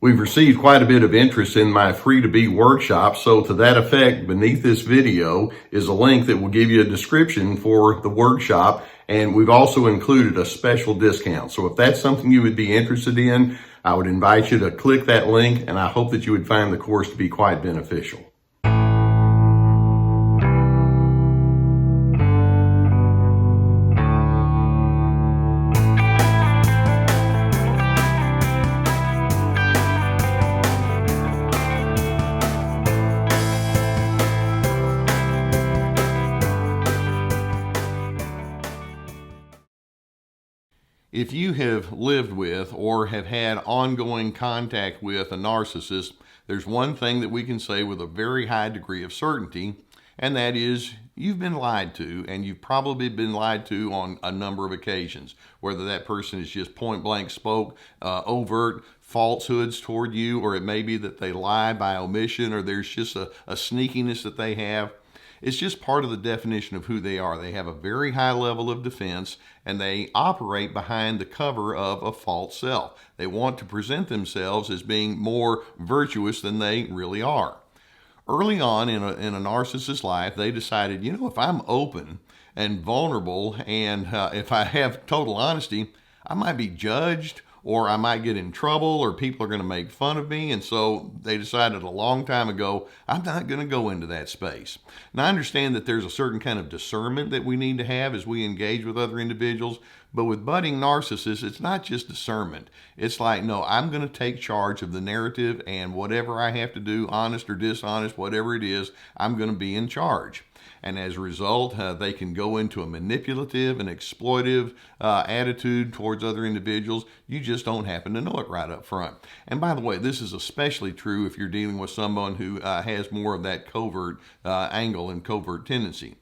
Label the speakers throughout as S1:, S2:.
S1: We've received quite a bit of interest in my free to be workshop, so to that effect, beneath this video is a link that will give you a description for the workshop, and we've also included a special discount. So if that's something you would be interested in, I would invite you to click that link, and I hope that you would find the course to be quite beneficial. If you have lived with or have had ongoing contact with a narcissist, there's one thing that we can say with a very high degree of certainty, and that is you've been lied to, and you've probably been lied to on a number of occasions, whether that person is just point blank spoke overt falsehoods toward you, or it may be that they lie by omission, or there's just a sneakiness that they have. It's just part of the definition of who they are. They have a very high level of defense, and they operate behind the cover of a false self. They want to present themselves as being more virtuous than they really are. Early on in a narcissist's life, they decided, if I'm open and vulnerable and if I have total honesty, I might be judged, or I might get in trouble, or people are going to make fun of me. And so they decided a long time ago, I'm not going to go into that space. Now, I understand that there's a certain kind of discernment that we need to have as we engage with other individuals. But with budding narcissists, it's not just discernment. It's like, no, I'm going to take charge of the narrative, and whatever I have to do, honest or dishonest, whatever it is, I'm going to be in charge. And as a result, they can go into a manipulative and exploitive attitude towards other individuals. You just don't happen to know it right up front. And by the way, this is especially true if you're dealing with someone who has more of that covert angle and covert tendency.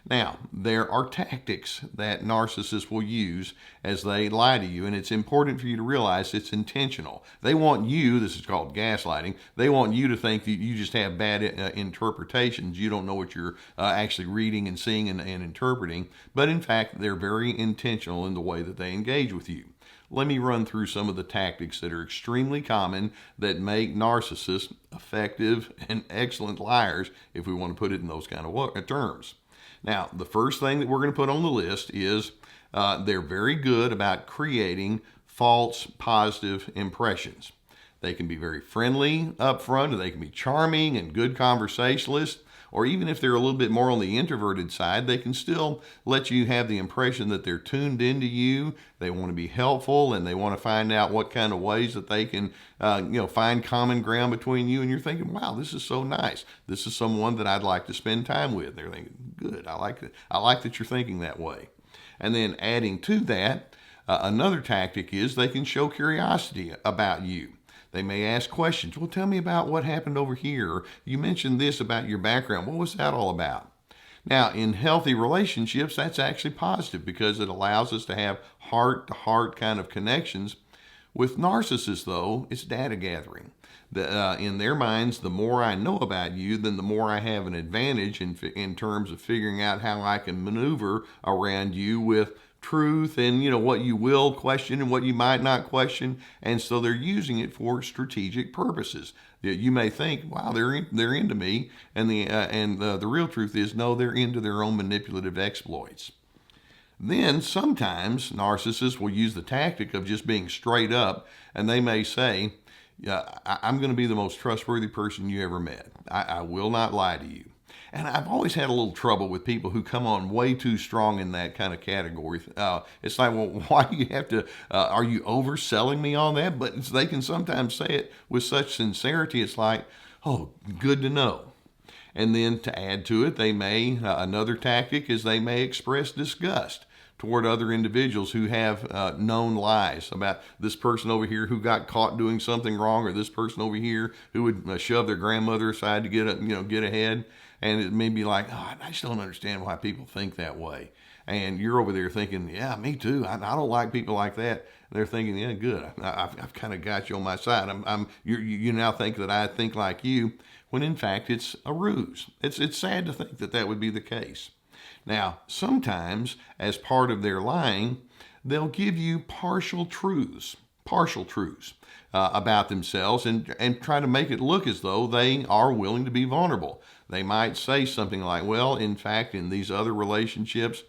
S1: Now, there are tactics that narcissists will use as they lie to you, and it's important for you to realize it's intentional. They want you, this is called gaslighting, they want you to think that you just have bad interpretations. You don't know what you're actually reading and seeing and interpreting, but in fact, they're very intentional in the way that they engage with you. Let me run through some of the tactics that are extremely common that make narcissists effective and excellent liars, if we want to put it in those kind of terms. Now, the first thing that we're going to put on the list is they're very good about creating false positive impressions. They can be very friendly up front, or they can be charming and good conversationalists, or even if they're a little bit more on the introverted side, they can still let you have the impression that they're tuned into you. They want to be helpful, and they want to find out what kind of ways that they can find common ground between you. And you're thinking, wow, this is so nice. This is someone that I'd like to spend time with. They're thinking, good, I like that you're thinking that way. And then adding to that, another tactic is they can show curiosity about you. They may ask questions. Well, tell me about what happened over here. You mentioned this about your background. What was that all about? Now, in healthy relationships, that's actually positive because it allows us to have heart-to-heart kind of connections. With narcissists, though, it's data gathering. In their minds, the more I know about you, then the more I have an advantage in terms of figuring out how I can maneuver around you with truth and what you will question and what you might not question. And so they're using it for strategic purposes. You may think, wow, they're into me, and the real truth is, no, they're into their own manipulative exploits. Then sometimes narcissists will use the tactic of just being straight up, and they may say, I'm going to be the most trustworthy person you ever met. I will not lie to you. And I've always had a little trouble with people who come on way too strong in that kind of category. It's like, well, why do you have to, are you overselling me on that? But they can sometimes say it with such sincerity, it's like, oh, good to know. And then to add to it, they may, another tactic is they may express disgust toward other individuals who have known lies about this person over here who got caught doing something wrong, or this person over here who would shove their grandmother aside to get ahead. And it may be like, oh, I just don't understand why people think that way. And you're over there thinking, yeah, me too. I don't like people like that. And they're thinking, yeah, good. I've kind of got you on my side. You now think that I think like you, when in fact it's a ruse. It's sad to think that would be the case. Now, sometimes as part of their lying, they'll give you partial truths. partial truths about themselves and try to make it look as though they are willing to be vulnerable. They might say something like, well, in fact, in these other relationships,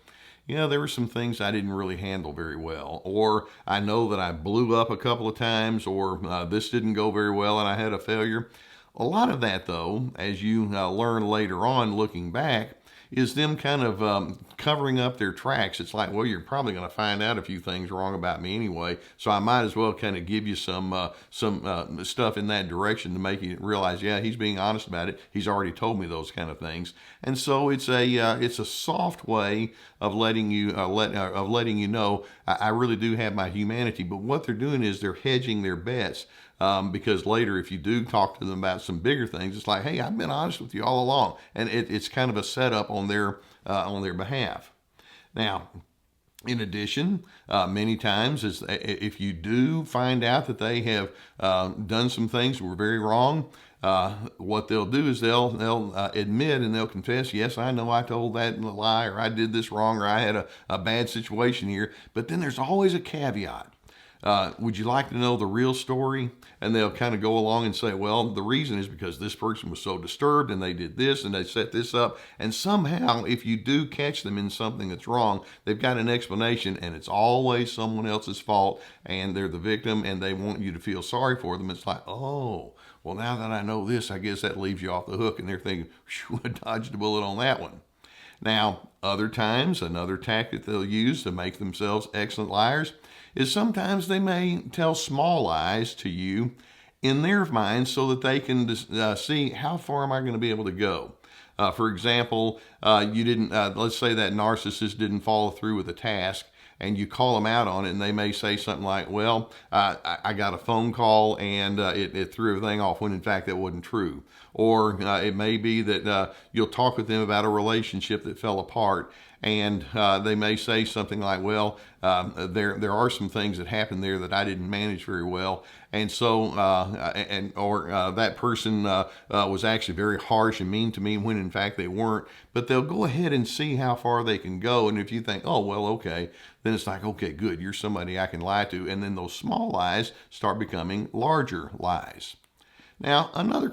S1: there were some things I didn't really handle very well, or I know that I blew up a couple of times, or this didn't go very well and I had a failure. A lot of that, though, as you learn later on looking back, is them kind of covering up their tracks. It's like, well, you're probably going to find out a few things wrong about me anyway, so I might as well kind of give you some stuff in that direction to make you realize, yeah, he's being honest about it. He's already told me those kind of things, and so it's a soft way of letting you know I really do have my humanity. But what they're doing is they're hedging their bets. Because later, if you do talk to them about some bigger things, it's like, hey, I've been honest with you all along, and it's kind of a setup on their behalf. Now, in addition, many times, if you do find out that they have done some things that were very wrong, what they'll do is they'll admit and they'll confess, yes, I know I told that lie, or I did this wrong, or I had a bad situation here. But then there's always a caveat. Would you like to know the real story? And they'll kind of go along and say, well, the reason is because this person was so disturbed and they did this and they set this up. And somehow, if you do catch them in something that's wrong, they've got an explanation, and it's always someone else's fault, and they're the victim, and they want you to feel sorry for them. It's like, oh, well, now that I know this, I guess that leaves you off the hook. And they're thinking, I dodged a bullet on that one. Now, other times, another tactic they'll use to make themselves excellent liars is sometimes they may tell small lies to you in their minds so that they can see how far am I going to be able to go. For example, you didn't, let's say that narcissist didn't follow through with a task, and you call them out on it, and they may say something like, well, I got a phone call and it threw everything off, when in fact that wasn't true. Or it may be that you'll talk with them about a relationship that fell apart, and they may say something like, well, there are some things that happened there that I didn't manage very well, and so that person was actually very harsh and mean to me, when in fact they weren't. But they'll go ahead and see how far they can go, and if you think, oh, well, okay, then it's like, okay, good, you're somebody I can lie to, and then those small lies start becoming larger lies. Now, another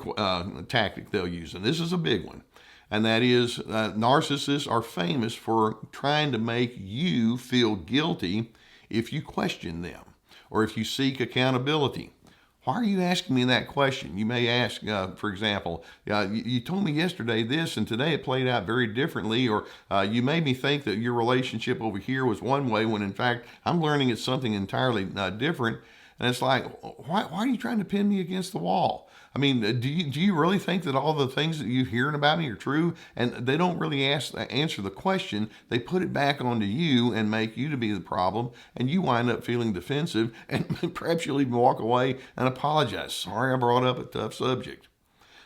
S1: tactic they'll use, and this is a big one, and that is narcissists are famous for trying to make you feel guilty if you question them or if you seek accountability. Why are you asking me that question? You may ask, for example, you told me yesterday this and today it played out very differently, or you made me think that your relationship over here was one way when in fact I'm learning it's something entirely different. And it's like, why are you trying to pin me against the wall? I mean, do you really think that all the things that you're hearing about me are true? And they don't really answer the question. They put it back onto you and make you to be the problem, and you wind up feeling defensive, and perhaps you'll even walk away and apologize. Sorry, I brought up a tough subject.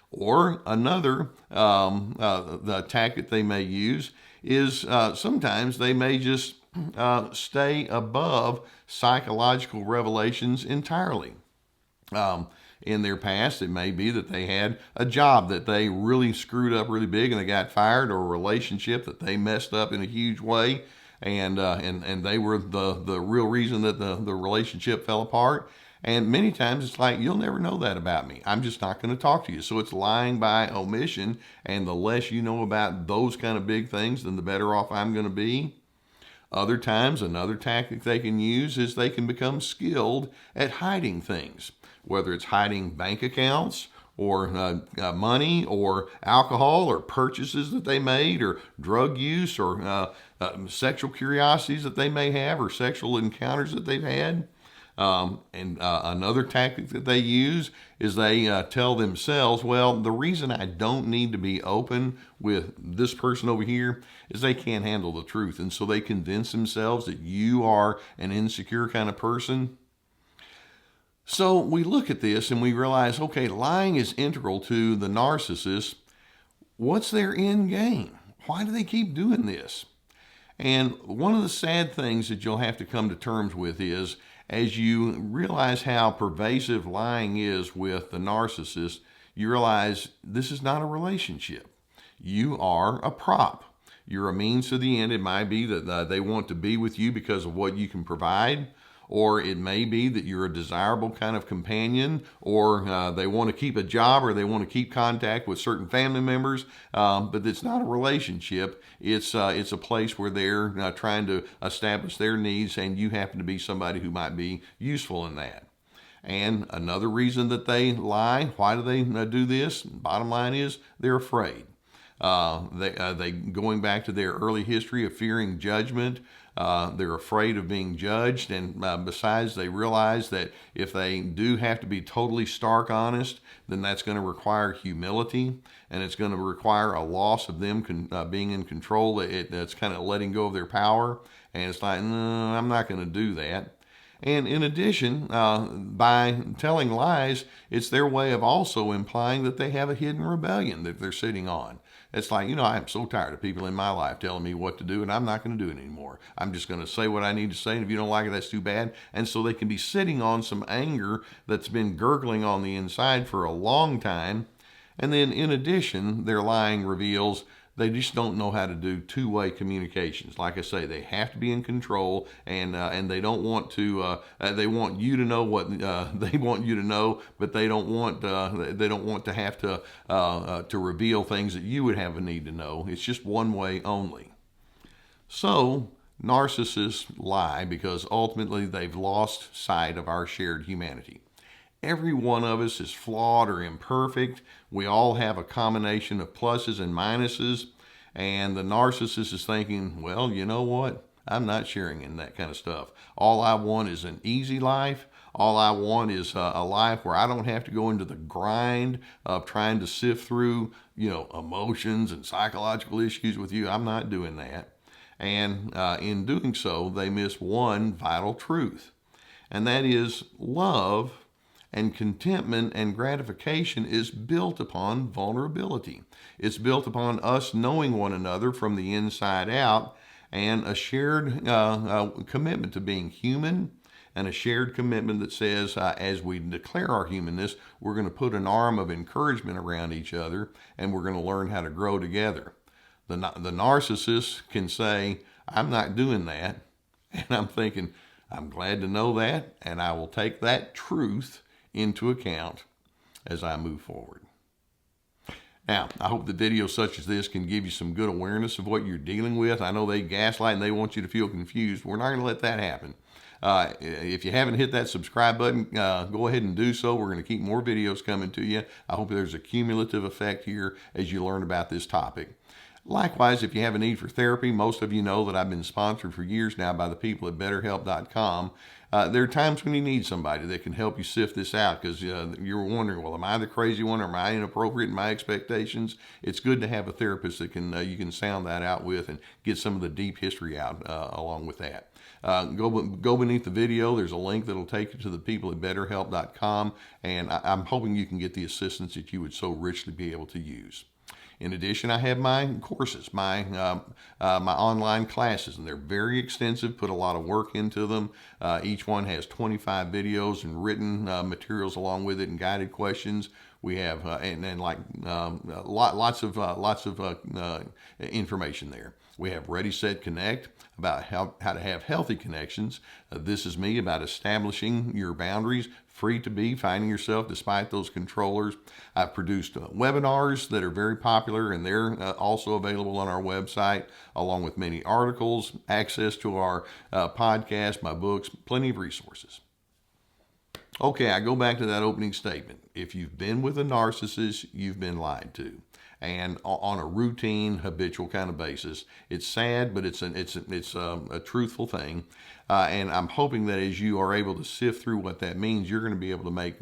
S1: Or another the tactic they may use is sometimes they may just stay above psychological revelations entirely. In their past, it may be that they had a job that they really screwed up really big and they got fired, or a relationship that they messed up in a huge way, and they were the real reason that the relationship fell apart. And many times it's like, you'll never know that about me. I'm just not going to talk to you. So it's lying by omission, and the less you know about those kind of big things, then the better off I'm going to be. Other times, another tactic they can use is they can become skilled at hiding things, whether it's hiding bank accounts or money or alcohol or purchases that they made or drug use or sexual curiosities that they may have or sexual encounters that they've had. Another tactic that they use is they tell themselves, well, the reason I don't need to be open with this person over here is they can't handle the truth. And so they convince themselves that you are an insecure kind of person. So we look at this and we realize, okay, lying is integral to the narcissist. What's their end game? Why do they keep doing this? And one of the sad things that you'll have to come to terms with is, as you realize how pervasive lying is with the narcissist, you realize this is not a relationship. You are a prop. You're a means to the end. It might be that they want to be with you because of what you can provide, or it may be that you're a desirable kind of companion, or they want to keep a job, or they want to keep contact with certain family members, but it's not a relationship. It's a place where they're trying to establish their needs, and you happen to be somebody who might be useful in that. And another reason that they lie, why do they do this? Bottom line is they're afraid. They going back to their early history of fearing judgment. They're afraid of being judged, and besides, they realize that if they do have to be totally stark honest, then that's going to require humility, and it's going to require a loss of them being in control. That's kind of letting go of their power, and it's like, no, I'm not going to do that. And in addition, by telling lies, it's their way of also implying that they have a hidden rebellion that they're sitting on. It's like, I'm so tired of people in my life telling me what to do, and I'm not going to do it anymore. I'm just going to say what I need to say, and if you don't like it, that's too bad. And so they can be sitting on some anger that's been gurgling on the inside for a long time. And then in addition, their lying reveals they just don't know how to do two-way communications. Like I say, they have to be in control, and they don't want to. They want you to know what they want you to know, but they don't want to have to reveal things that you would have a need to know. It's just one way only. So narcissists lie because ultimately they've lost sight of our shared humanity. Every one of us is flawed or imperfect. We all have a combination of pluses and minuses. And the narcissist is thinking, well, you know what? I'm not sharing in that kind of stuff. All I want is an easy life. All I want is a life where I don't have to go into the grind of trying to sift through, emotions and psychological issues with you. I'm not doing that. And in doing so, they miss one vital truth. And that is love and contentment and gratification is built upon vulnerability. It's built upon us knowing one another from the inside out, and a shared commitment to being human, and a shared commitment that says, as we declare our humanness, we're going to put an arm of encouragement around each other, and we're going to learn how to grow together. The narcissist can say, I'm not doing that, and I'm thinking, I'm glad to know that, and I will take that truth into account as I move forward. Now, I hope that videos such as this can give you some good awareness of what you're dealing with. I know they gaslight and they want you to feel confused. We're not going to let that happen. If you haven't hit that subscribe button, go ahead and do so. We're going to keep more videos coming to you. I hope there's a cumulative effect here as you learn about this topic. Likewise, if you have a need for therapy, most of you know that I've been sponsored for years now by the people at BetterHelp.com. There are times when you need somebody that can help you sift this out because you're wondering, well, am I the crazy one or am I inappropriate in my expectations? It's good to have a therapist that you can sound that out with and get some of the deep history out along with that. Go beneath the video. There's a link that'll take you to the people at BetterHelp.com, and I'm hoping you can get the assistance that you would so richly be able to use. In addition, I have my courses, my online classes, and they're very extensive, put a lot of work into them. Each one has 25 videos and written materials along with it and guided questions. We have, lots of information there. We have Ready, Set, Connect about how to have healthy connections. This is me about establishing your boundaries, free to be, finding yourself despite those controllers. I've produced webinars that are very popular, and they're also available on our website, along with many articles, access to our podcast, my books, plenty of resources. Okay, I go back to that opening statement. If you've been with a narcissist, you've been lied to. And on a routine, habitual kind of basis. It's sad, but it's a truthful thing. And I'm hoping that as you are able to sift through what that means, you're going to be able to make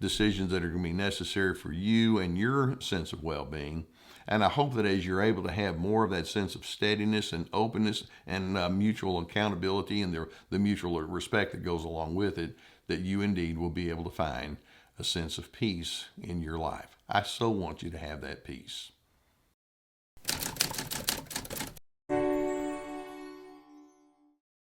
S1: decisions that are going to be necessary for you and your sense of well-being. And I hope that as you're able to have more of that sense of steadiness and openness and mutual accountability and the mutual respect that goes along with it, that you indeed will be able to find a sense of peace in your life. I so want you to have that peace.